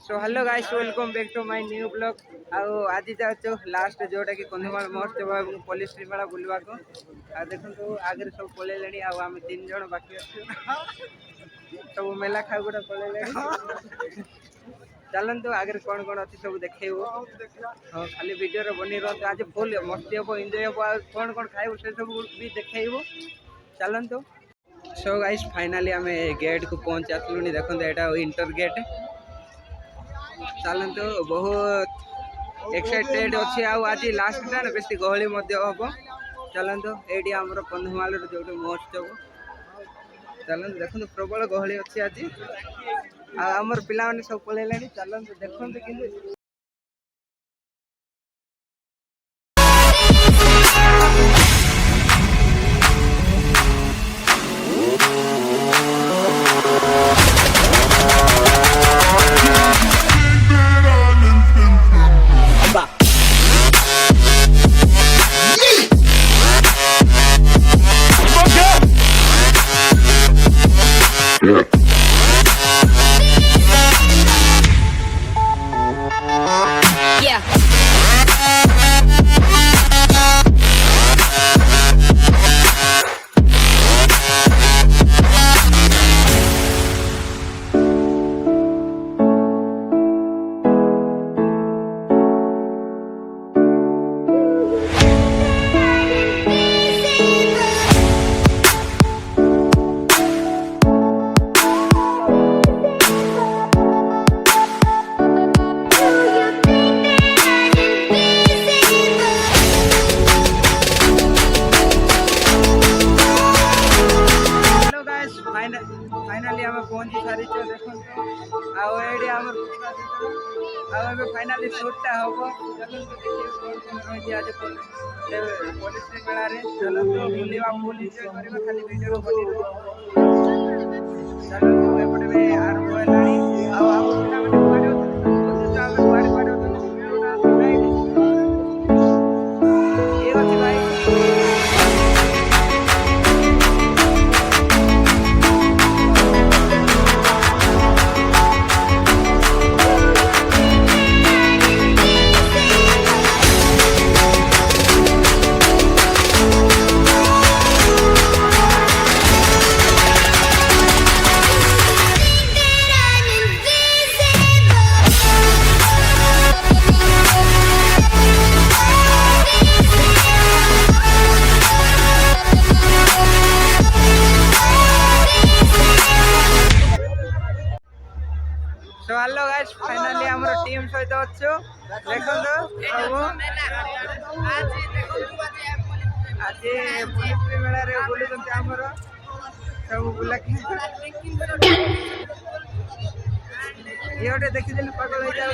So hello guys welcome back to my new blog. आज जाऊँ last जोटा कि कंधमाल महोत्सव और पुलिस मेला बुलवा को देखो आगे सब पलैले आम 3 जन बाकी सब मेला खा गोटा पलैले चलतु आगे कौन कौन अच्छी सब देखो। हाँ खाली वीडियो बनी रहा आज फुल मस्ती हम एंजॉय हम कौन कौन खाइबू से सब भी देखू चलतु। सो गाइस फाइनाली आम गेट को पहुंच आसलुनी देखो यहाँ इंटर गेट चलतु बहुत एक्साइटेड अच्छी आज लास्ट टाइम बेसी गहली हम चलतु ये आमर कंधमाल जो महोत्सव चलतु देखो प्रबल गहली अच्छी आज आमर पिला माने सब पलैले चलतु देखते कि फाइनाली आम पहुंची सारी देखो फाइनाली शूटा हम आज पुलिस मेला चलते बुलवा फुल एंजॉय कर खाली वीडियो बनी चलते एपटे आरंभ तो हेलो गाइस फाइनाली हमर टीम सहित अच्छो देखो आज पुलिस मेला रे बोलु हमर सब बुला ये देखी पागल हो जाओ